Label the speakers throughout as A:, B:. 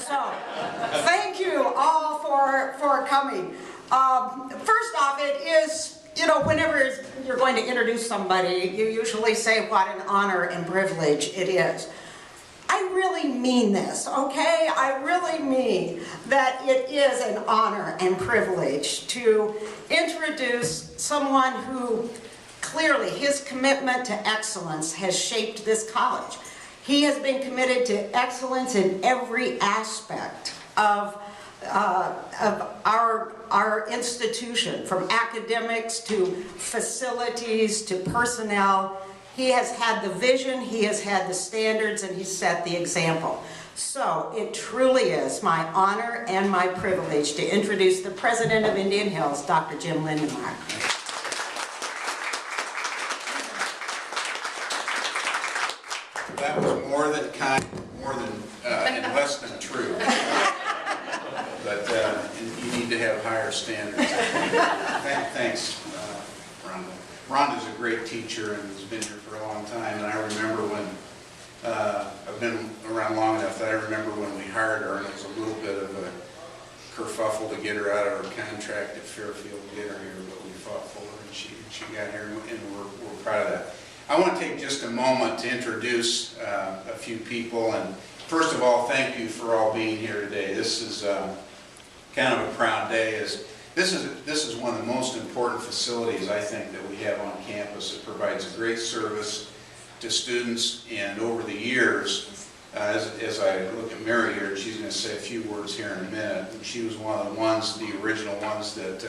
A: So, thank you all for coming. First off, it is, you know, whenever you're going to introduce somebody, you usually say what an honor and privilege it is. I really mean this, okay? I really mean that it is an honor and privilege to introduce someone who clearly his commitment to excellence has shaped this college. He has been committed to excellence in every aspect of our institution, from academics to facilities to personnel. He has had the vision, he has had the standards, and he's set the example. So it truly is my honor and my privilege to introduce the president of Indian Hills, Dr. Jim Lindenmayer.
B: That was more than kind, more than and less than true. But you need to have higher standards. Thanks, Rhonda. Rhonda's a great teacher and has been here for a long time. And I remember when I've been around long enough that I remember when we hired her, and it was a little bit of a kerfuffle to get her out of her contract at Fairfield to get her here, but we fought for her, and she got here, and we're proud of that. I want to take just a moment to introduce a few people, and first of all, thank you for all being here today. This is kind of a proud day. This is one of the most important facilities I think that we have on campus. It provides a great service to students, and over the years, as I look at Mary here, she's going to say a few words here in a minute. And she was one of the ones, the original ones that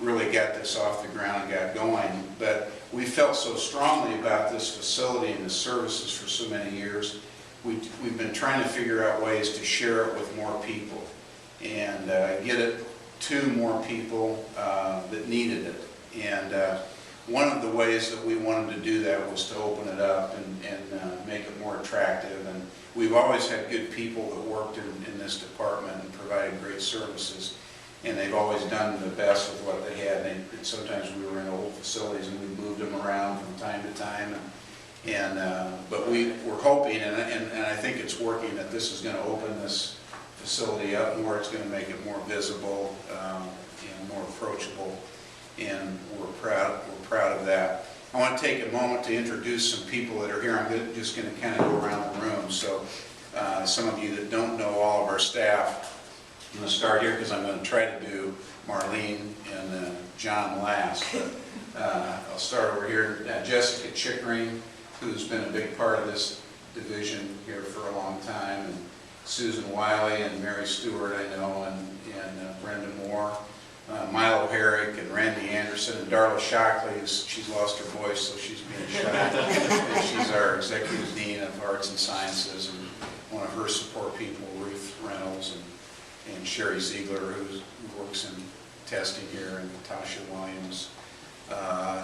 B: really got this off the ground and got going. But we felt so strongly about this facility and the services for so many years. We've been trying to figure out ways to share it with more people and get it to more people that needed it. And one of the ways that we wanted to do that was to open it up and make it more attractive. And we've always had good people that worked in this department and provided great services. And they've always done the best with what they had. And sometimes we were in old facilities and we moved them around from time to time. But we're hoping, and I think it's working, that this is going to open this facility up more. It's going to make it more visible and more approachable. And we're proud of that. I want to take a moment to introduce some people that are here. I'm just going to kind of go around the room. So some of you that don't know all of our staff, I'm going to start here because I'm going to try to do Marlene and John last. But I'll start over here. Jessica Chickering, who's been a big part of this division here for a long time, and Susan Wiley and Mary Stewart, I know, and Brenda Moore, Milo Herrick and Randy Anderson, and Darla Shockley. She's lost her voice, so she's being shy. And she's our Executive Dean of Arts and Sciences, and one of her support people, Ruth Reynolds, and Sherry Ziegler, who works in testing here, and Tasha Williams,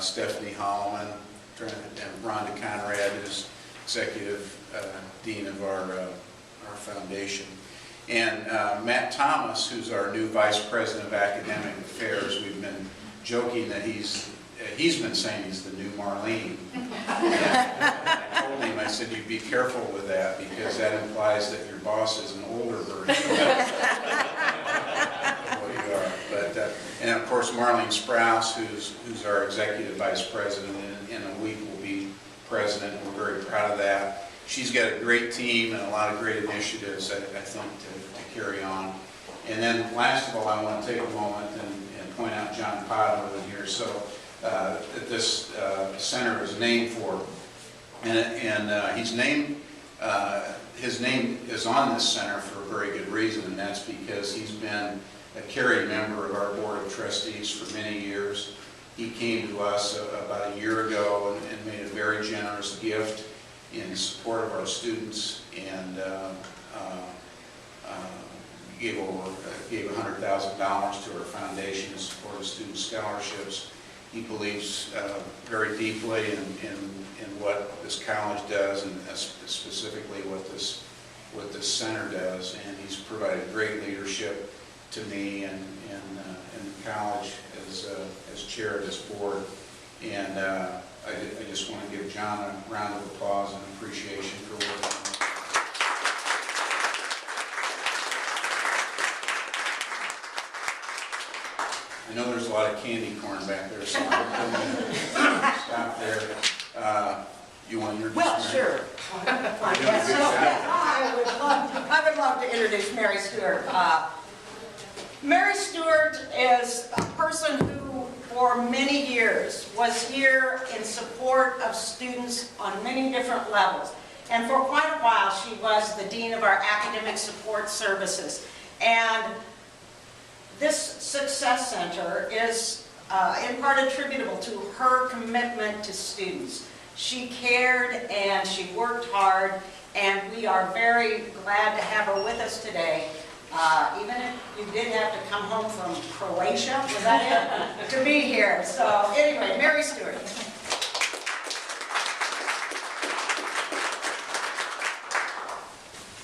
B: Stephanie Holloman, and Rhonda Conrad, who's Executive Dean of our foundation. And Matt Thomas, who's our new Vice President of Academic Affairs. We've been joking that he's been saying he's the new Marlene. And I told him, I said, you be careful with that because that implies that your boss is an older version of what you are. But, and of course, Marlene Sprouse, who's our Executive Vice President, and in a week will be President, and we're very proud of that. She's got a great team and a lot of great initiatives, I think, to carry on. And then last of all, I want to take a moment and point out John Pothoven here. So this center is named for, and his name is on this center for a very good reason, and that's because he's been a carrying member of our Board of Trustees for many years. He came to us about a year ago and made a very generous gift in support of our students, and gave $100,000 to our foundation in support of student scholarships. He believes very deeply in what this college does, and specifically what this center does. And he's provided great leadership to me and the college as chair of this board. And I just want to give John a round of applause and appreciation for working on it. I know there's a lot of candy corn back there, so I'm going to stop there. You want to introduce
A: Well,
B: Mary?
A: sure. Yes, so, I would love to introduce Mary Stewart. Mary Stewart is a person who, for many years, was here in support of students on many different levels. And for quite a while, she was the Dean of our Academic Support Services. And this Success Center is in part attributable to her commitment to students. She cared and she worked hard, and we are very glad to have her with us today. Even if you did have to come home from Croatia, was that it? To be here. So anyway, Mary Stewart.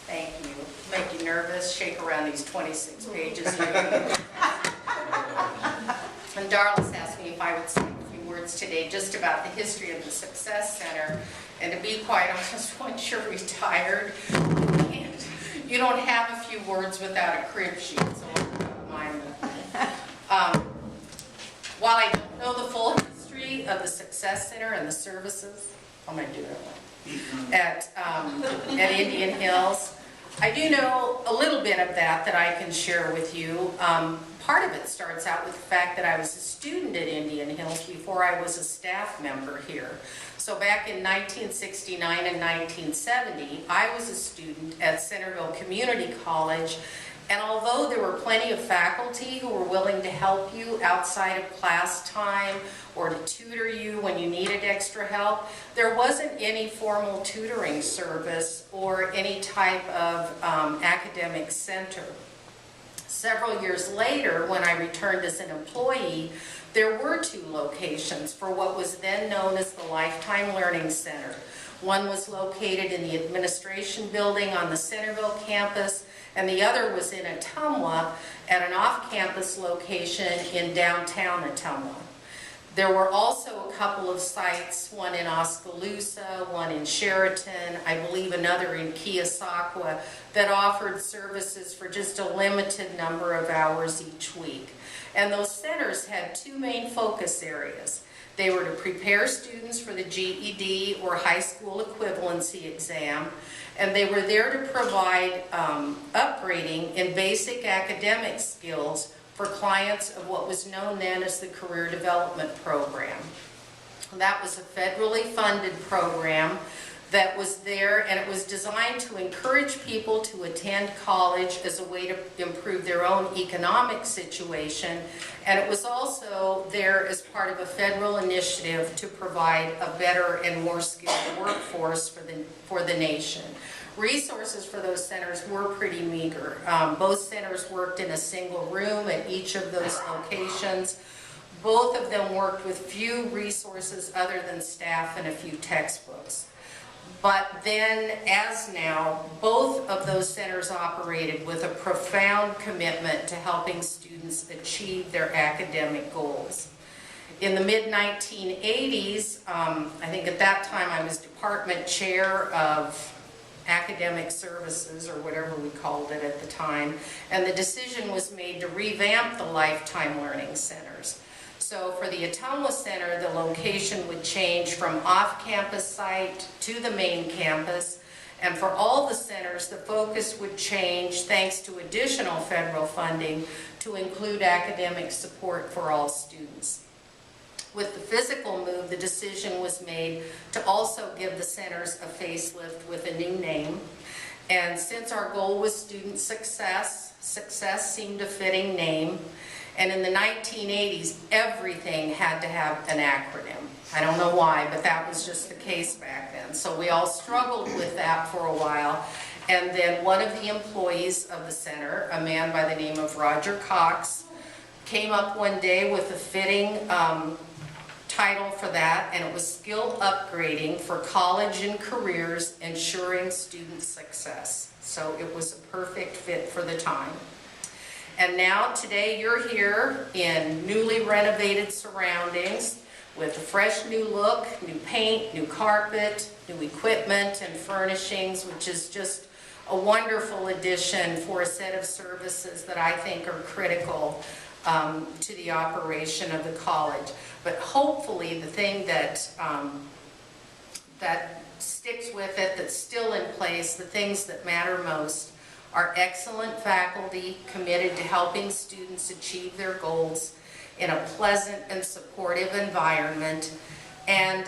C: Thank you. Make you nervous, shake around these 26 pages. And Darla's asked me if I would say a few words today just about the history of the Success Center. And to be quite honest, once you're retired, you don't have a few words without a crib sheet, so don't mind that. While I don't know the full history of the Success Center and the services, how am I doing it? At Indian Hills, I do know a little bit of that I can share with you. Part of it starts out with the fact that I was a student at Indian Hills before I was a staff member here. So back in 1969 and 1970, I was a student at Centerville Community College, and although there were plenty of faculty who were willing to help you outside of class time or to tutor you when you needed extra help, there wasn't any formal tutoring service or any type of academic center. Several years later, when I returned as an employee, there were two locations for what was then known as the Lifetime Learning Center. One was located in the administration building on the Centerville campus, and the other was in Ottumwa at an off-campus location in downtown Ottumwa. There were also a couple of sites, one in Oskaloosa, one in Sheraton, I believe another in Keosauqua, that offered services for just a limited number of hours each week. And those centers had two main focus areas. They were to prepare students for the GED or high school equivalency exam, and they were there to provide upgrading in basic academic skills for clients of what was known then as the Career Development Program. That was a federally funded program that was there, and it was designed to encourage people to attend college as a way to improve their own economic situation, and it was also there as part of a federal initiative to provide a better and more skilled workforce for the nation. Resources for those centers were pretty meager. Both centers worked in a single room at each of those locations. Both of them worked with few resources other than staff and a few textbooks. But then, as now, both of those centers operated with a profound commitment to helping students achieve their academic goals. In the mid-1980s, I think at that time I was department chair of academic services, or whatever we called it at the time, and the decision was made to revamp the Lifetime Learning Centers. So for the Ottumwa Center, the location would change from off-campus site to the main campus, and for all the centers, the focus would change thanks to additional federal funding to include academic support for all students. With the physical move, the decision was made to also give the centers a facelift with a new name. And since our goal was student success, success seemed a fitting name. And in the 1980s, everything had to have an acronym. I don't know why, but that was just the case back then. So we all struggled with that for a while. And then one of the employees of the center, a man by the name of Roger Cox, came up one day with a fitting title for that, and it was skill upgrading for college and careers, ensuring student success. So it was a perfect fit for the time. And now today you're here in newly renovated surroundings with a fresh new look, new paint, new carpet, new equipment and furnishings, which is just a wonderful addition for a set of services that I think are critical to the operation of the college. But hopefully the thing that, that sticks with it, that's still in place, the things that matter most are excellent faculty committed to helping students achieve their goals in a pleasant and supportive environment, and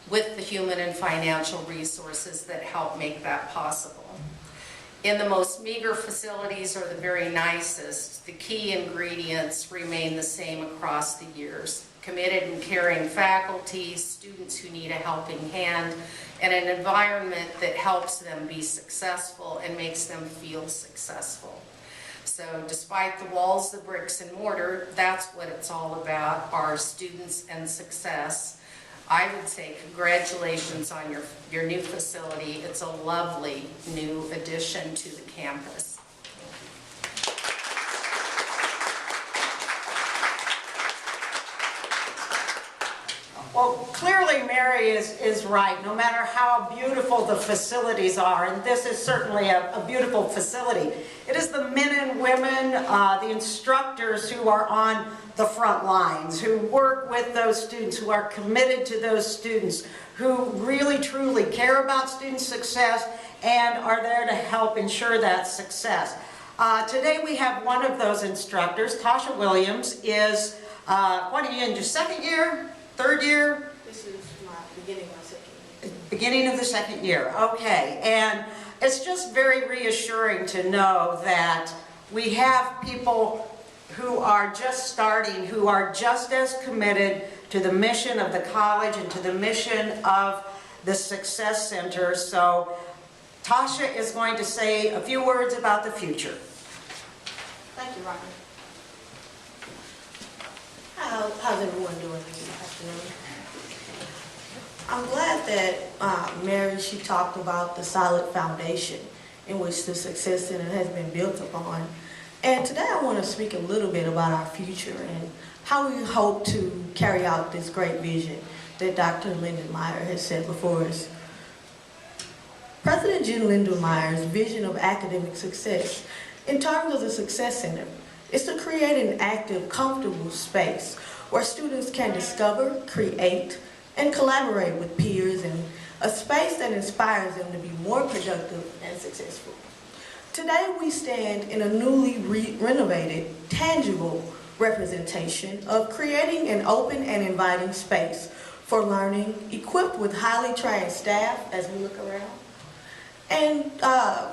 C: with the human and financial resources that help make that possible. In the most meager facilities or the very nicest, the key ingredients remain the same across the years. Committed and caring faculty, students who need a helping hand, and an environment that helps them be successful and makes them feel successful. So despite the walls, the bricks and mortar, that's what it's all about, our students and success. I would say congratulations on your new facility. It's a lovely new addition to the campus.
A: Well, clearly Mary is right. No matter how beautiful the facilities are, and this is certainly a beautiful facility, it is the men and women, the instructors who are on the front lines, who work with those students, who are committed to those students, who really truly care about student success and are there to help ensure that success. Today we have one of those instructors. Tasha Williams is, what are you in, your second year? Third year?
D: This is my beginning of my second year.
A: Beginning of the second year, okay. And it's just very reassuring to know that we have people who are just starting, who are just as committed to the mission of the college and to the mission of the Success Center. So Tasha is going to say a few words about the future.
D: Thank you, Robert. How's everyone doing this afternoon? I'm glad that Mary, she talked about the solid foundation in which the Success Center has been built upon. And today I want to speak a little bit about our future and how we hope to carry out this great vision that Dr. Lyndon Meyer has set before us. President Jen Lyndon Meyer's vision of academic success in terms of the Success Center is to create an active, comfortable space where students can discover, create, and collaborate with peers, and a space that inspires them to be more productive and successful. Today we stand in a newly renovated, tangible representation of creating an open and inviting space for learning, equipped with highly trained staff as we look around, and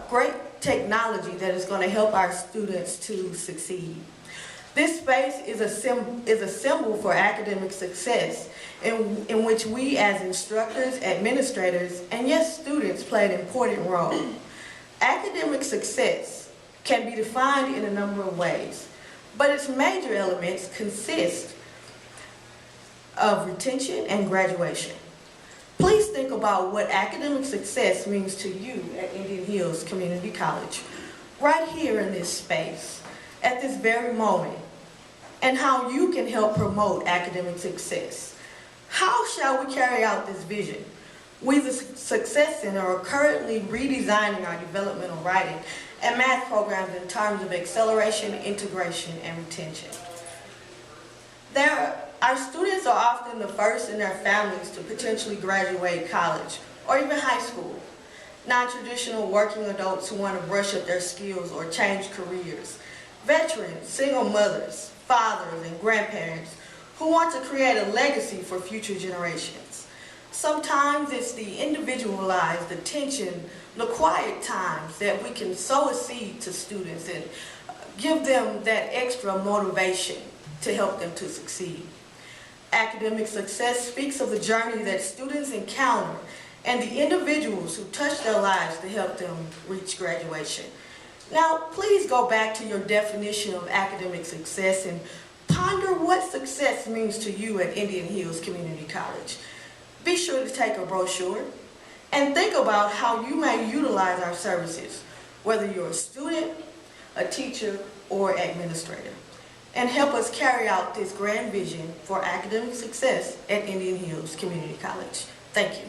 D: great technology that is going to help our students to succeed. This space is a symbol for academic success in which we as instructors, administrators, and yes, students play an important role. Academic success can be defined in a number of ways, but its major elements consist of retention and graduation. Please think about what academic success means to you at Indian Hills Community College, right here in this space, at this very moment, and how you can help promote academic success. How shall we carry out this vision? We, the Success Center, are currently redesigning our developmental writing and math programs in terms of acceleration, integration, and retention. Our students are often the first in their families to potentially graduate college or even high school. Non-traditional working adults who want to brush up their skills or change careers. Veterans, single mothers, fathers, and grandparents who want to create a legacy for future generations. Sometimes it's the individualized attention, the quiet times that we can sow a seed to students and give them that extra motivation to help them to succeed. Academic success speaks of the journey that students encounter and the individuals who touch their lives to help them reach graduation. Now, please go back to your definition of academic success and ponder what success means to you at Indian Hills Community College. Be sure to take a brochure and think about how you may utilize our services, whether you're a student, a teacher, or administrator, and help us carry out this grand vision for academic success at Indian Hills Community College. Thank you.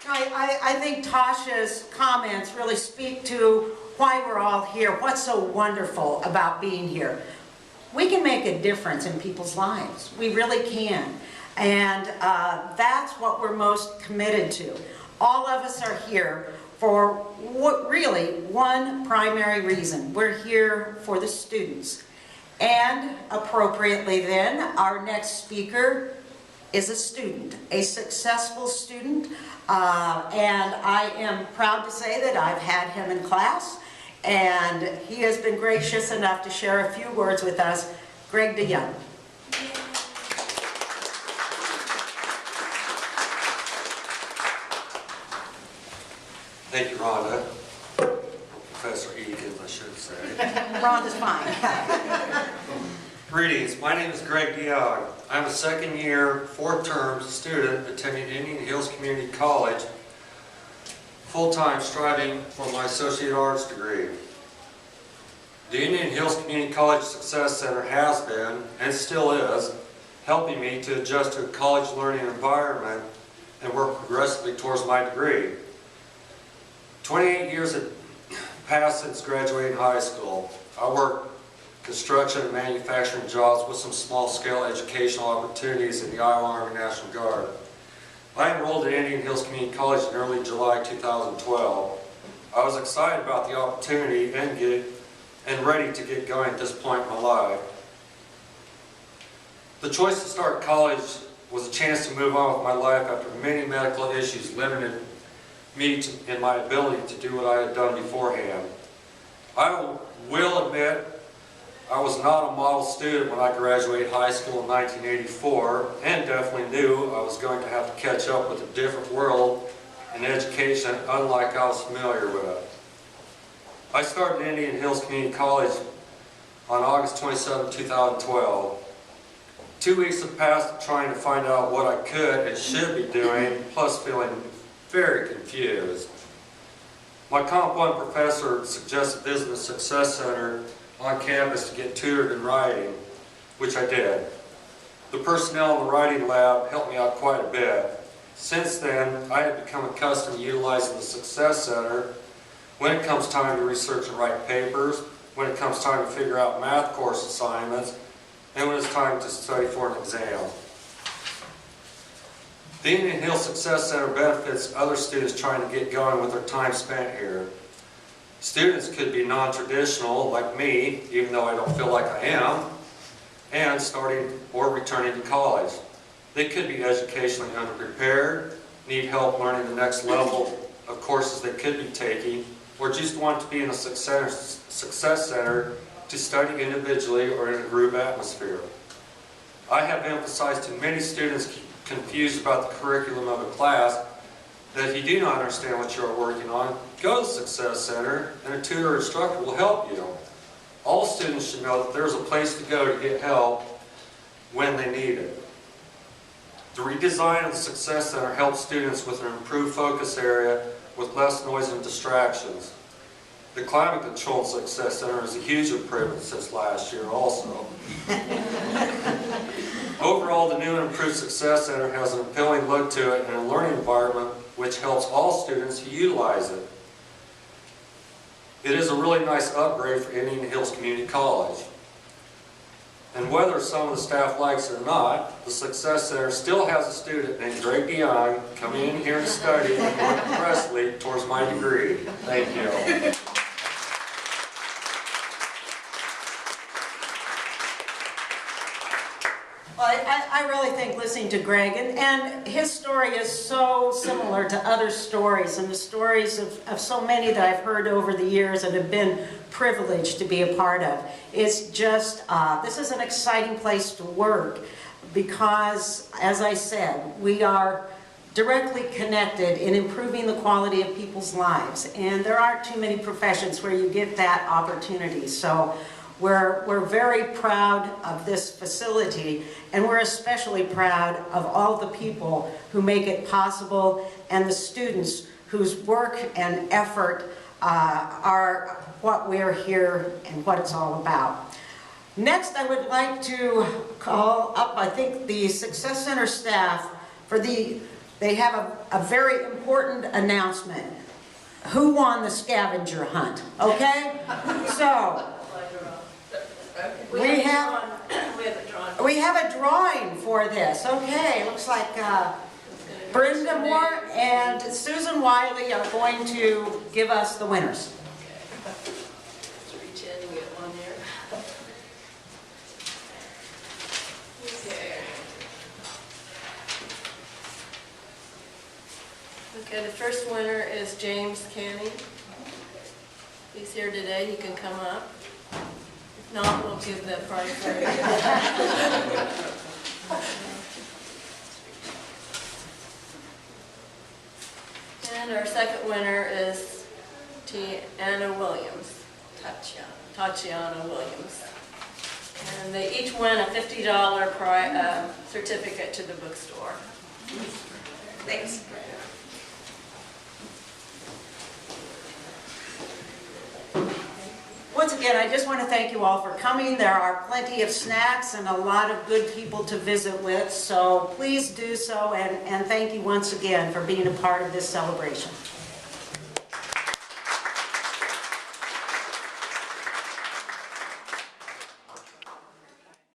A: I I think Tasha's comments really speak to why we're all here, what's so wonderful about being here. We can make a difference in people's lives. We really can. And that's what we're most committed to. All of us are here for really one primary reason. We're here for the students. And appropriately then, our next speaker is a student, a successful student. And I am proud to say that I've had him in class, and he has been gracious enough to share a few words with us. Greg DeYoung.
E: Thank you, Rhonda. Professor Eakins, I should say.
A: Rhonda's fine.
E: Greetings, my name is Greg DeYoung. I'm a second-year, fourth-term student attending Indian Hills Community College, full-time striving for my Associate Arts degree. The Indian Hills Community College Success Center has been, and still is, helping me to adjust to a college learning environment and work progressively towards my degree. 28 years have passed since graduating high school. I worked construction and manufacturing jobs with some small-scale educational opportunities in the Iowa Army National Guard. I enrolled at Indian Hills Community College in early July 2012. I was excited about the opportunity and ready to get going at this point in my life. The choice to start college was a chance to move on with my life after many medical issues limited me in my ability to do what I had done beforehand. I will admit I was not a model student when I graduated high school in 1984, and definitely knew I was going to have to catch up with a different world in education unlike I was familiar with. I started Indian Hills Community College on August 27, 2012. 2 weeks have passed trying to find out what I could and should be doing, plus feeling very confused. My Comp 1 professor suggested visiting the Success Center on campus to get tutored in writing, which I did. The personnel in the writing lab helped me out quite a bit. Since then, I have become accustomed to utilizing the Success Center when it comes time to research and write papers, when it comes time to figure out math course assignments, and when it's time to study for an exam. The Indian Hills Success Center benefits other students trying to get going with their time spent here. Students could be non-traditional, like me, even though I don't feel like I am, and starting or returning to college. They could be educationally underprepared, need help learning the next level of courses they could be taking, or just want to be in a success center to study individually or in a group atmosphere. I have emphasized to many students confused about the curriculum of a class that if you do not understand what you are working on, go to the Success Center and a tutor or instructor will help you. All students should know that there's a place to go to get help when they need it. The redesign of the Success Center helps students with an improved focus area with less noise and distractions. The climate control Success Center is a huge improvement since last year also. Overall, the new and improved Success Center has an appealing look to it and a learning environment which helps all students who utilize it. It is a really nice upgrade for Indian Hills Community College. And whether some of the staff likes it or not, the Success Center still has a student named Greg DeYoung coming in here to study and work progressively towards my degree. Thank you.
A: Well, I really think listening to Greg, and his story is so similar to other stories and the stories of so many that I've heard over the years and have been privileged to be a part of. It's just, this is an exciting place to work because, as I said, we are directly connected in improving the quality of people's lives. And there aren't too many professions where you get that opportunity. So we're very proud of this facility, and we're especially proud of all the people who make it possible and the students whose work and effort are what we're here and what it's all about. Next, I would like to call up, I think, the Success Center staff for the they have a very important announcement. Who won the scavenger hunt, okay? So, we have a drawing for this, okay? Looks like Brenda Moore and Susan Wiley are going to give us the winners.
F: Let's reach in and get one there. Okay, the first winner is James Canning. He's here today, he can come up. If not, we'll give the prize for him. And our second winner is Anna Williams, Tatiana Williams. And they each win a $50 certificate to the bookstore.
A: Thanks. Once again, I just want to thank you all for coming. There are plenty of snacks and a lot of good people to visit with, so please do so, and thank you once again for being a part of this celebration.